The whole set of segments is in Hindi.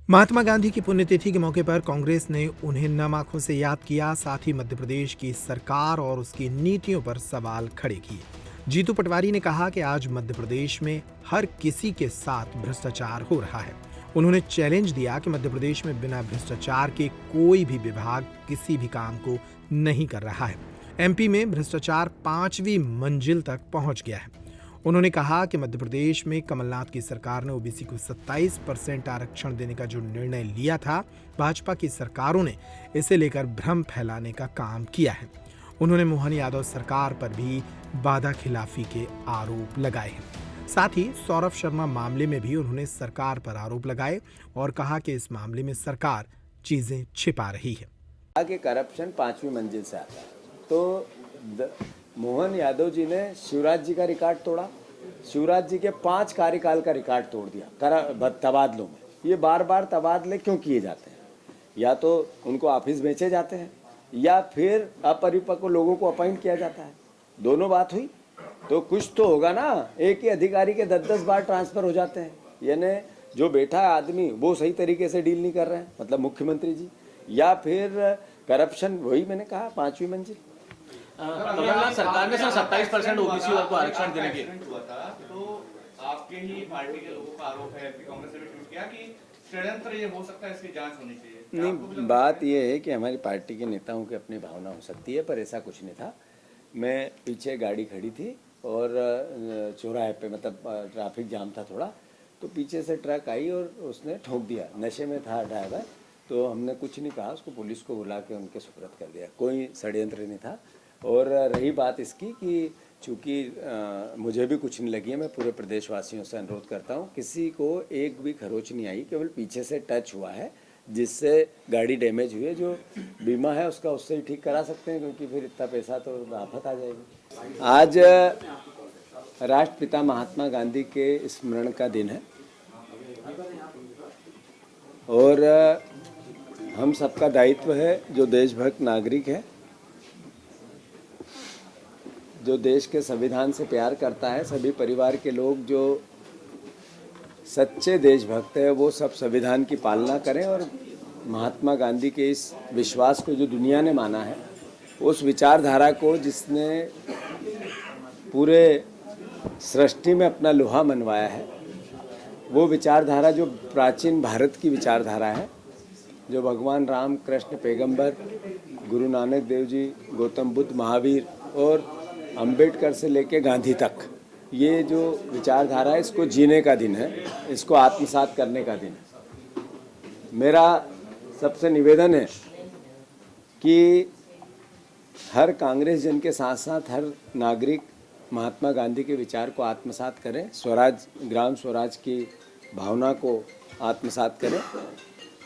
महात्मा गांधी की पुण्यतिथि के मौके पर कांग्रेस ने उन्हें नम आंखों से याद किया। साथ ही मध्य प्रदेश की सरकार और उसकी नीतियों पर सवाल खड़े किए। जीतू पटवारी ने कहा कि आज मध्य प्रदेश में हर किसी के साथ भ्रष्टाचार हो रहा है। उन्होंने चैलेंज दिया कि मध्य प्रदेश में बिना भ्रष्टाचार के कोई भी विभाग किसी भी काम को नहीं कर रहा है। एमपी में भ्रष्टाचार 5वीं मंजिल तक पहुंच गया है। उन्होंने कहा कि मध्य प्रदेश में कमलनाथ की सरकार ने ओबीसी को 27% आरक्षण देने का जो निर्णय लिया था, भाजपा की सरकारों ने इसे लेकर भ्रम फैलाने का काम किया है। उन्होंने मोहन यादव सरकार पर भी वादा खिलाफी के आरोप लगाए हैं। साथ ही सौरभ शर्मा मामले में भी उन्होंने सरकार पर आरोप लगाए और कहा कि इस मामले में सरकार चीजें छिपा रही है। आगे करप्शन 5वीं मंजिल से आता है तो मोहन यादव जी ने शिवराज जी का रिकॉर्ड तोड़ा। शिवराज जी के 5 कार्यकाल का रिकॉर्ड तोड़ दिया तबादलों में। ये बार बार तबादले क्यों किए जाते हैं? या तो उनको ऑफिस बेचे जाते हैं या फिर अपरिपक्व लोगों को अपॉइंट किया जाता है। दोनों बात हुई तो कुछ तो होगा ना। एक ही अधिकारी के 10-10 बार ट्रांसफर हो जाते हैं, यानी जो बैठा है आदमी वो सही तरीके से डील नहीं कर रहे हैं, मतलब मुख्यमंत्री जी, या फिर करप्शन। वही मैंने कहा 5वीं मंजिल। कमलनाथ सरकार ने सर 27% ओबीसी वर्ग को आरक्षण देने की हुआ था, तो आपके ही पार्टी के लोगों का आरोप है कि कांग्रेस ने भी ट्वीट किया कि षड्यंत्र ये हो सकता है, इसकी जांच होनी चाहिए। नहीं, बात यह है कि हमारी पार्टी के नेताओं की अपनी भावना हो सकती है, पर ऐसा कुछ नहीं था। मैं पीछे गाड़ी खड़ी थी और चौराहे पे, मतलब ट्रैफिक जाम था थोड़ा, तो पीछे से ट्रक आई और उसने ठोक दिया। नशे में था ड्राइवर, तो हमने कुछ नहीं कहा, उसको पुलिस को बुला के उनके सुपुर्द कर दिया। कोई षड्यंत्र नहीं था। और रही बात इसकी कि चूँकि मुझे भी कुछ नहीं लगी है, मैं पूरे प्रदेशवासियों से अनुरोध करता हूँ, किसी को एक भी खरोच नहीं आई, केवल पीछे से टच हुआ है जिससे गाड़ी डैमेज हुई है। जो बीमा है उसका उससे ही ठीक करा सकते हैं, क्योंकि फिर इतना पैसा तो आफत आ जाएगी। आज राष्ट्रपिता महात्मा गांधी के स्मरण का दिन है और हम सबका दायित्व है, जो देशभक्त नागरिक है, जो देश के संविधान से प्यार करता है, सभी परिवार के लोग जो सच्चे देशभक्त हैं, वो सब संविधान की पालना करें और महात्मा गांधी के इस विश्वास को जो दुनिया ने माना है, उस विचारधारा को जिसने पूरे सृष्टि में अपना लोहा मनवाया है, वो विचारधारा जो प्राचीन भारत की विचारधारा है, जो भगवान राम, कृष्ण, पैगंबर, गुरु नानक देव जी, गौतम बुद्ध, महावीर और अंबेडकर से लेके गांधी तक, ये जो विचारधारा है, इसको जीने का दिन है, इसको आत्मसात करने का दिन है। मेरा सबसे निवेदन है कि हर कांग्रेस जन के साथ साथ हर नागरिक महात्मा गांधी के विचार को आत्मसात करें, स्वराज, ग्राम स्वराज की भावना को आत्मसात करें।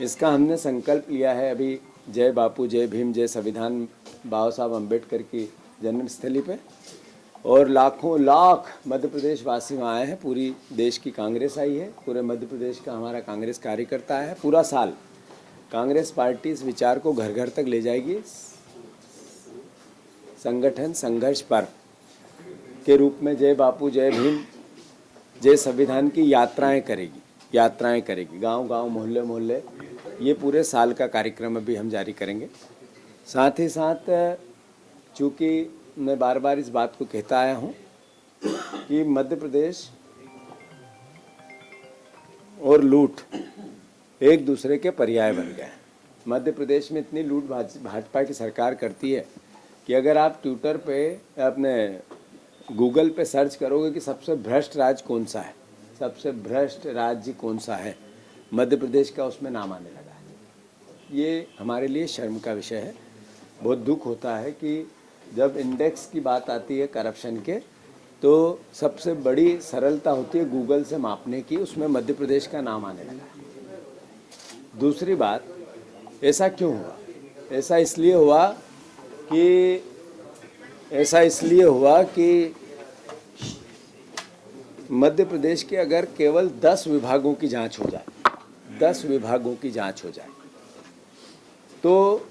इसका हमने संकल्प लिया है अभी जय बापू, जय भीम, जय संविधान बाबा साहब अम्बेडकर की जन्मस्थली पे, और लाखों लाख मध्य प्रदेश वासी वहाँ आए हैं। पूरी देश की कांग्रेस आई है, पूरे मध्य प्रदेश का हमारा कांग्रेस कार्यकर्ता है। पूरा साल कांग्रेस पार्टी इस विचार को घर घर तक ले जाएगी। संगठन संघर्ष पर्व के रूप में जय बापू, जय भीम, जय संविधान की यात्राएं करेगी, गांव गांव, मोहल्ले मोहल्ले। ये पूरे साल का कार्यक्रम अभी हम जारी करेंगे। साथ ही साथ चूँकि मैं बार बार इस बात को कहता आया हूँ कि मध्य प्रदेश और लूट एक दूसरे के पर्याय बन गए हैं। मध्य प्रदेश में इतनी लूट भाजपा की सरकार करती है कि अगर आप ट्विटर पे, अपने गूगल पे सर्च करोगे कि सबसे भ्रष्ट राज्य कौन सा है, सबसे भ्रष्ट राज्य कौन सा है, मध्य प्रदेश का उसमें नाम आने लगा है। ये हमारे लिए शर्म का विषय है। बहुत दुख होता है कि जब इंडेक्स की बात आती है करप्शन के, तो सबसे बड़ी सरलता होती है गूगल से मापने की, उसमें मध्य प्रदेश का नाम आने लगा। दूसरी बात, ऐसा क्यों हुआ? ऐसा इसलिए हुआ कि मध्य प्रदेश के अगर केवल 10 विभागों की जांच हो जाए, 10 विभागों की जांच हो जाए, तो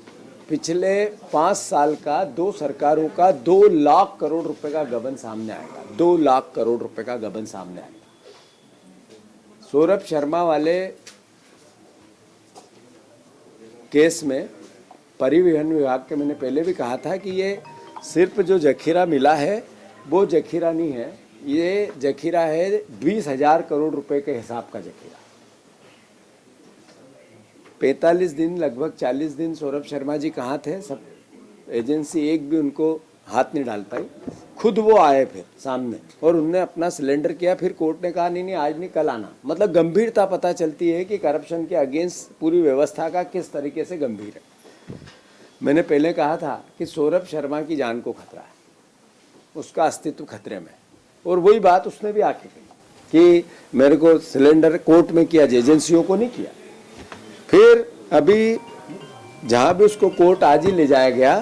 पिछले 5 साल का 2 सरकारों का 2 लाख करोड़ रुपए का गबन सामने आएगा। 2 लाख करोड़ रुपए का गबन सामने आएगा। सौरभ शर्मा वाले केस में परिवहन विभाग के मैंने पहले भी कहा था कि ये सिर्फ जो जखीरा मिला है वो जखीरा नहीं है, ये जखीरा है 20,000 करोड़ रुपए के हिसाब का जखीरा। 45 दिन लगभग 40 दिन सौरभ शर्मा जी कहाँ थे, सब एजेंसी एक भी उनको हाथ नहीं डाल पाई। खुद वो आए फिर सामने और उनने अपना सिलेंडर किया, फिर कोर्ट ने कहा नहीं नहीं आज नहीं कल आना। मतलब गंभीरता पता चलती है कि करप्शन के अगेंस्ट पूरी व्यवस्था का किस तरीके से गंभीर है। मैंने पहले कहा था कि सौरभ शर्मा की जान को खतरा है, उसका अस्तित्व खतरे में, और वही बात उसने भी आके कही कि मेरे को सिलेंडर कोर्ट में किया, एजेंसियों को नहीं किया। फिर अभी जहाँ भी उसको कोर्ट आज ही ले जाया गया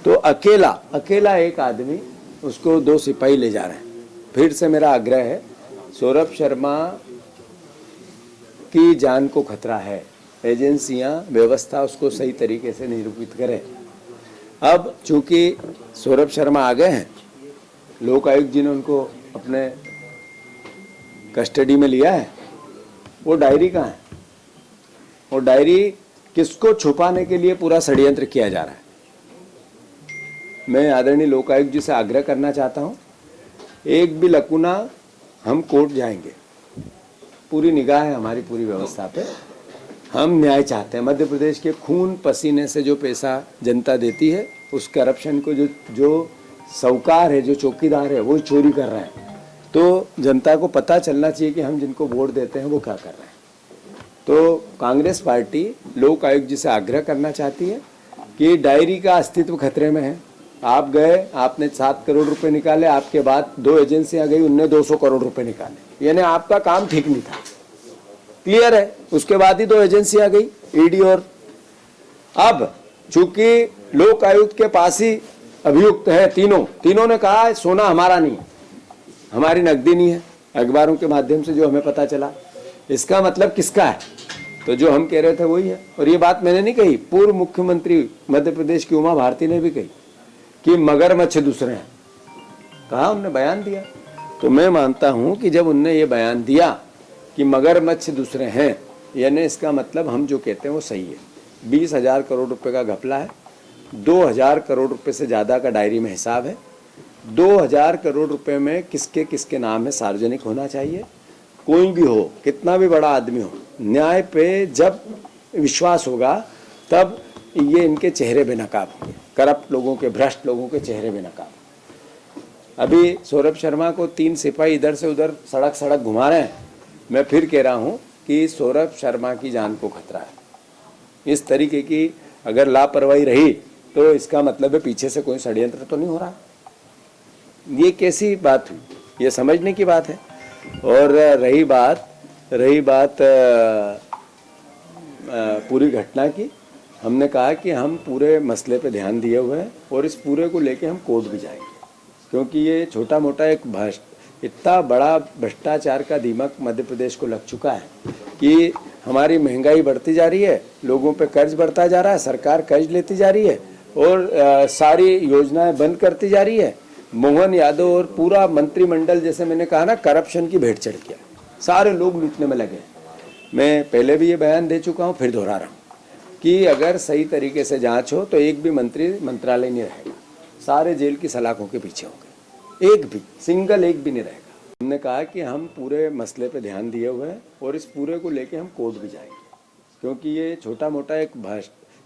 तो अकेला एक आदमी, उसको 2 सिपाही ले जा रहे हैं। फिर से मेरा आग्रह है, सौरभ शर्मा की जान को खतरा है, एजेंसियां व्यवस्था उसको सही तरीके से निरूपित करें। अब चूंकि सौरभ शर्मा आ गए हैं, लोक आयुक्त जी ने उनको अपने कस्टडी में लिया है, वो डायरी कहाँ है? वो डायरी किसको छुपाने के लिए पूरा षड्यंत्र किया जा रहा है। मैं आदरणीय लोकायुक्त जी से आग्रह करना चाहता हूं, एक भी लकुना हम कोर्ट जाएंगे, पूरी निगाह है हमारी पूरी व्यवस्था पे। हम न्याय चाहते हैं। मध्य प्रदेश के खून पसीने से जो पैसा जनता देती है, उस करप्शन को जो साहूकार है, जो चौकीदार है, वो चोरी कर रहे हैं। तो जनता को पता चलना चाहिए कि हम जिनको वोट देते हैं वो क्या कर रहे हैं। तो कांग्रेस पार्टी लोक आयुक्त जी से आग्रह करना चाहती है कि डायरी का अस्तित्व खतरे में है। आप गए, आपने 7 करोड़ रुपए निकाले, आपके बाद 2 एजेंसियां गई, उनने 200 करोड़ रुपए निकाले, यानी आपका काम ठीक नहीं था, क्लियर है। उसके बाद ही 2 एजेंसियां गई, ईडी और। अब चूंकि लोक आयुक्त के पास ही अभियुक्त है, तीनों ने कहा सोना हमारा नहीं है, हमारी नकदी नहीं है, अखबारों के माध्यम से जो हमें पता चला। इसका मतलब किसका है? तो जो हम कह रहे थे वही है। और ये बात मैंने नहीं कही, पूर्व मुख्यमंत्री मध्य प्रदेश की उमा भारती ने भी कही कि मगरमच्छ दूसरे हैं, कहा, उनने बयान दिया। तो मैं मानता हूं कि जब उनने ये बयान दिया कि मगरमच्छ दूसरे हैं, यानी इसका मतलब हम जो कहते हैं वो सही है। 20,000 करोड़ रुपए का घपला है, 2,000 करोड़ रुपए से ज़्यादा का डायरी में हिसाब है। 2,000 करोड़ रुपए में किसके किसके नाम है सार्वजनिक होना चाहिए। कोई भी हो, कितना भी बड़ा आदमी हो, न्याय पे जब विश्वास होगा तब ये इनके चेहरे बेनकाब होंगे, करप्ट लोगों के, भ्रष्ट लोगों के चेहरे बेनकाब। अभी सौरभ शर्मा को 3 सिपाही इधर से उधर सड़क घुमा रहे हैं। मैं फिर कह रहा हूँ कि सौरभ शर्मा की जान को खतरा है। इस तरीके की अगर लापरवाही रही तो इसका मतलब है पीछे से कोई षड्यंत्र तो नहीं हो रहा। ये कैसी बात हुई, ये समझने की बात है। और रही बात पूरी घटना की, हमने कहा कि हम पूरे मसले पे ध्यान दिए हुए हैं और इस पूरे को लेके हम कोर्ट भी जाएंगे, क्योंकि ये छोटा मोटा एक इतना बड़ा भ्रष्टाचार का दीमक मध्य प्रदेश को लग चुका है कि हमारी महंगाई बढ़ती जा रही है, लोगों पे कर्ज बढ़ता जा रहा है, सरकार कर्ज लेती जा रही है और सारी योजनाएं बंद करती जा रही है। मोहन यादव और पूरा मंत्रिमंडल, जैसे मैंने कहा ना, करप्शन की भेंट चढ़ गया, सारे लोग लूटने में लगे। मैं पहले भी ये बयान दे चुका हूँ, फिर दोहरा रहा हूँ कि अगर सही तरीके से जांच हो तो एक भी मंत्री मंत्रालय नहीं रहेगा, सारे जेल की सलाखों के पीछे होंगे, एक भी सिंगल एक भी नहीं रहेगा। हमने कहा कि हम पूरे मसले पे ध्यान दिए हुए हैं और इस पूरे को लेके हम कोर्ट भी जाएंगे, क्योंकि ये छोटा मोटा एक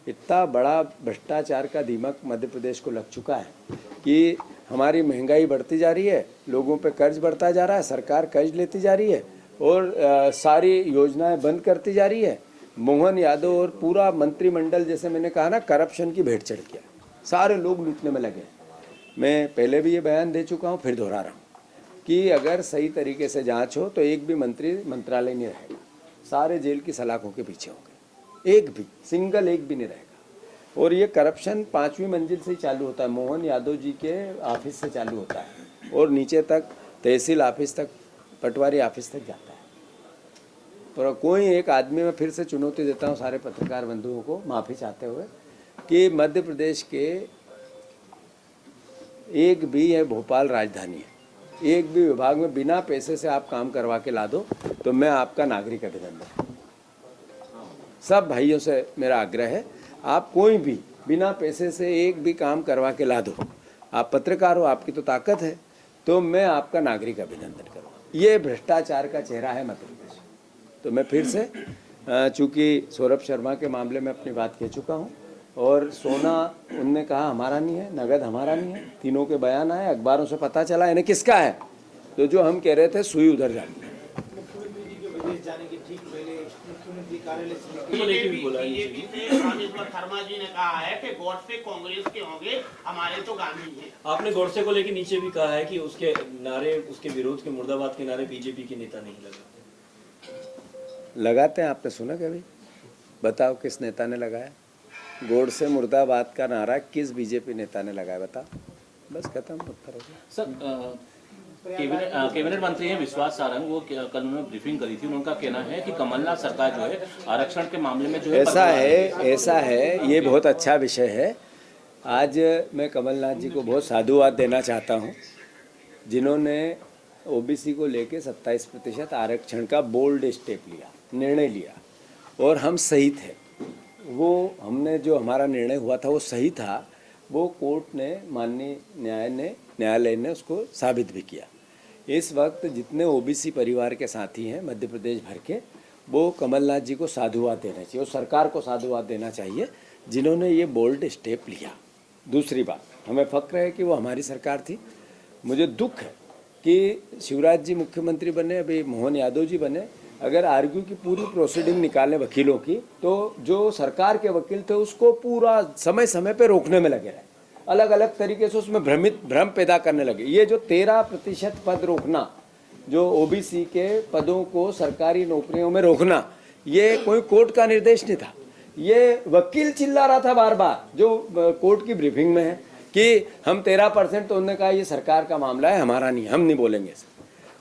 इतना बड़ा भ्रष्टाचार का दीमक मध्य प्रदेश को लग चुका है कि हमारी महंगाई बढ़ती जा रही है, लोगों पे कर्ज बढ़ता जा रहा है, सरकार कर्ज लेती जा रही है और सारी योजनाएं बंद करती जा रही है। मोहन यादव और पूरा मंत्रिमंडल, जैसे मैंने कहा ना, करप्शन की भेंट चढ़ गया, सारे लोग लूटने में लगे। मैं पहले भी ये बयान दे चुका हूँ, फिर दोहरा रहा हूँ कि अगर सही तरीके से जांच हो तो एक भी मंत्री मंत्रालय नहीं रहेगा, सारे जेल की सलाखों के पीछे होंगे, एक भी सिंगल एक भी नहीं रहेगा। और ये करप्शन 5वीं मंजिल से ही चालू होता है, मोहन यादव जी के ऑफिस से चालू होता है और नीचे तक तहसील ऑफिस तक, पटवारी ऑफिस तक जाता है। और कोई एक आदमी, में फिर से चुनौती देता हूँ सारे पत्रकार बंधुओं को, माफ़ी चाहते हुए, कि मध्य प्रदेश के एक भी, है भोपाल राजधानी है, एक भी विभाग में बिना पैसे से आप काम करवा के ला दो तो मैं आपका नागरिक अभिनंदन। सब भाइयों से मेरा आग्रह है, आप कोई भी बिना पैसे से एक भी काम करवा के ला दो, आप पत्रकार हो, आपकी तो ताकत है, तो मैं आपका नागरिक अभिनंदन करूँगा। ये भ्रष्टाचार का चेहरा है मध्य प्रदेश। तो मैं फिर से, चूँकि सौरभ शर्मा के मामले में अपनी बात कह चुका हूँ, और सोना उनने कहा हमारा नहीं है, नगद हमारा नहीं है, तीनों के बयान आए, अखबारों से पता चला इन्हें किसका है। तो जो हम कह रहे थे सुई उधर जानी है। शर्मा जी ने कहा है कि गोडसे कांग्रेस के होंगे, हमारे तो गांधी हैं। आपने गोडसे को लेकर नीचे भी कहा है कि उसके नारे, उसके विरोध के, मुर्दाबाद के नारे बीजेपी के नेता नहीं लगाते हैं। आपने सुना कभी? बताओ किस नेता ने लगाया? गोडसे मुर्दाबाद का नारा किस बीजेपी नेता ने लगाया? बताओ, बस खत्म, उत्तर हो गया। सर, कैबिनेट मंत्री हैं विश्वास सारंग, वो कल उन्होंने ब्रीफिंग करी थी, उनका कहना है कि कमलनाथ सरकार जो है आरक्षण के मामले में जो है ऐसा है, ये बहुत अच्छा विषय है। आज मैं कमलनाथ जी को बहुत साधुवाद देना चाहता हूँ, जिन्होंने ओबीसी को लेके 27% आरक्षण का बोल्ड स्टेप लिया, निर्णय लिया, और हम सही थे। वो हमने जो हमारा निर्णय हुआ था वो सही था, वो कोर्ट ने, माननीय न्यायालय ने उसको साबित भी किया। इस वक्त जितने ओबीसी परिवार के साथी हैं मध्य प्रदेश भर के, वो कमलनाथ जी को साधुवाद देना चाहिए और सरकार को साधुवाद देना चाहिए, जिन्होंने ये बोल्ड स्टेप लिया। दूसरी बात, हमें फक्र है कि वो हमारी सरकार थी। मुझे दुख है कि शिवराज जी मुख्यमंत्री बने, अभी मोहन यादव जी बने, अगर आर्ग्यू की पूरी प्रोसीडिंग निकालें वकीलों की, तो जो सरकार के वकील थे उसको पूरा समय समय पे रोकने में लगे रहे, अलग अलग तरीके से उसमें भ्रम पैदा करने लगे। ये जो 13% पद रोकना, जो ओबीसी के पदों को सरकारी नौकरियों में रोकना, ये कोई कोर्ट का निर्देश नहीं था। ये वकील चिल्ला रहा था बार बार, जो कोर्ट की ब्रीफिंग में है कि हम 13%, तो उन्होंने कहा ये सरकार का मामला है, हमारा नहीं, हम नहीं बोलेंगे,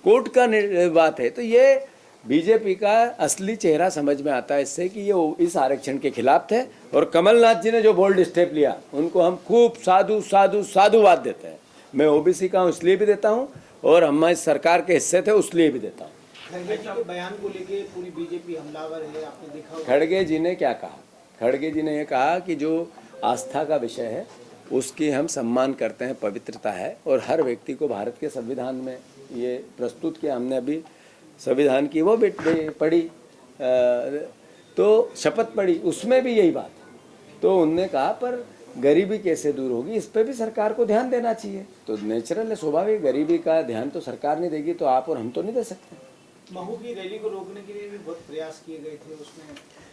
कोर्ट का बात है। तो ये बीजेपी का असली चेहरा समझ में आता है इससे कि ये इस आरक्षण के खिलाफ थे, और कमलनाथ जी ने जो बोल्ड स्टेप लिया उनको हम खूब साधुवाद देते हैं। मैं ओबीसी का हूँ इसलिए भी देता हूँ, और हम इस सरकार के हिस्से थे उसलिए भी देता हूँ। खड़गे जी के बयान को लेके पूरी बीजेपी हमलावर है, आपने देखा होगा। खड़गे जी ने क्या कहा? खड़गे जी ने ये कहा कि जो आस्था का विषय है उसकी हम सम्मान करते हैं, पवित्रता है, और हर व्यक्ति को भारत के संविधान में ये प्रस्तुत किया। हमने अभी संविधान की वो पढ़ी, तो शपथ पढ़ी, उसमें भी यही बात है। तो उनने कहा पर गरीबी कैसे दूर होगी, इस पे भी सरकार को ध्यान देना चाहिए। तो नेचुरल है, स्वाभाविक, गरीबी का ध्यान तो सरकार नहीं देगी, तो आप और हम तो नहीं दे सकते। महू की रैली को रोकने के लिए भी बहुत प्रयास किए गए थे, उसमें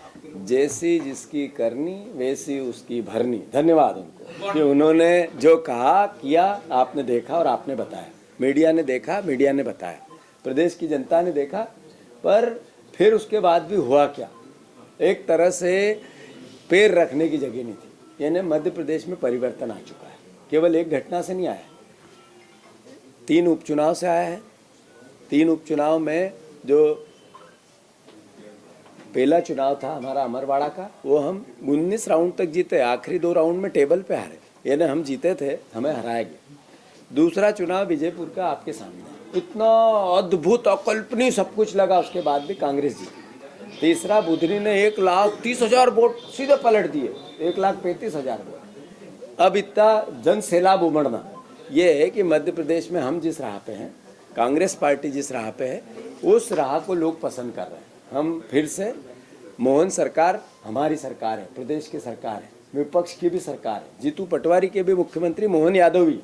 आपके लोग... जैसी जिसकी करनी वैसी उसकी भरनी। धन्यवाद उनको कि उन्होंने जो कहा किया, आपने देखा और आपने बताया, मीडिया ने देखा, मीडिया ने बताया, प्रदेश की जनता ने देखा। पर फिर उसके बाद भी हुआ क्या? एक तरह से पैर रखने की जगह नहीं थी। यानी मध्य प्रदेश में परिवर्तन आ चुका है, केवल एक घटना से नहीं आया है, 3 उपचुनाव से आया है। 3 उपचुनाव में जो पहला चुनाव था हमारा अमरवाड़ा का, वो हम 19 राउंड तक जीते, आखिरी 2 राउंड में टेबल पे हारे, यानी हम जीते थे, हमें हराया गया। दूसरा चुनाव विजयपुर का आपके सामने, इतना अद्भुत अकल्पनीय सब कुछ लगा, उसके बाद भी कांग्रेस जीती। तीसरा बुधनी ने 1,30,000 वोट सीधे पलट दिए, 1,35,000 वोट। अब इतना जन सैलाब उमड़ना, ये है कि मध्य प्रदेश में हम जिस राह पे हैं, कांग्रेस पार्टी जिस राह पे है, उस राह को लोग पसंद कर रहे हैं। हम फिर से, मोहन सरकार हमारी सरकार है, प्रदेश की सरकार है, विपक्ष की भी सरकार है, जीतू पटवारी के भी मुख्यमंत्री मोहन यादव भी।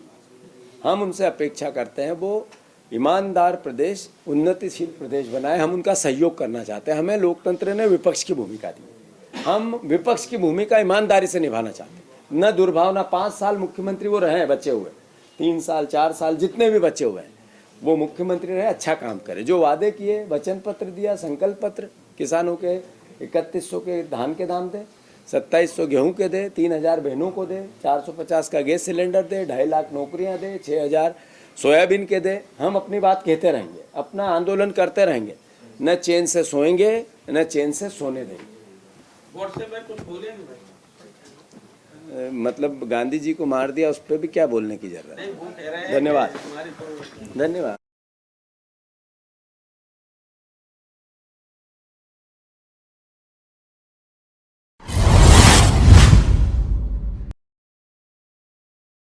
हम उनसे अपेक्षा करते हैं वो ईमानदार प्रदेश, उन्नतिशील प्रदेश बनाए। हम उनका सहयोग करना चाहते हैं। हमें लोकतंत्र ने विपक्ष की भूमिका दी, हम विपक्ष की भूमिका ईमानदारी से निभाना चाहते हैं, न दुर्भावना। 5 साल मुख्यमंत्री वो रहे हैं, बचे हुए 3 साल 4 साल जितने भी बचे हुए हैं, वो मुख्यमंत्री रहे, अच्छा काम करे, जो वादे किए, वचन पत्र दिया, संकल्प पत्र, किसानों के 3100 के धान के दाम दे, 2700 गेहूं के दे, 3000 बहनों को दे, 450 का गैस सिलेंडर दे, 2.5 लाख नौकरियां दे, 6000 सोयाबीन के दे। हम अपनी बात कहते रहेंगे, अपना आंदोलन करते रहेंगे, न चैन से सोएंगे न चैन से सोने देंगे। व्हाट्सएप में कुछ बोले नहीं भाई? मतलब गांधी जी को मार दिया, उस पर भी क्या बोलने की जरूरत है? धन्यवाद।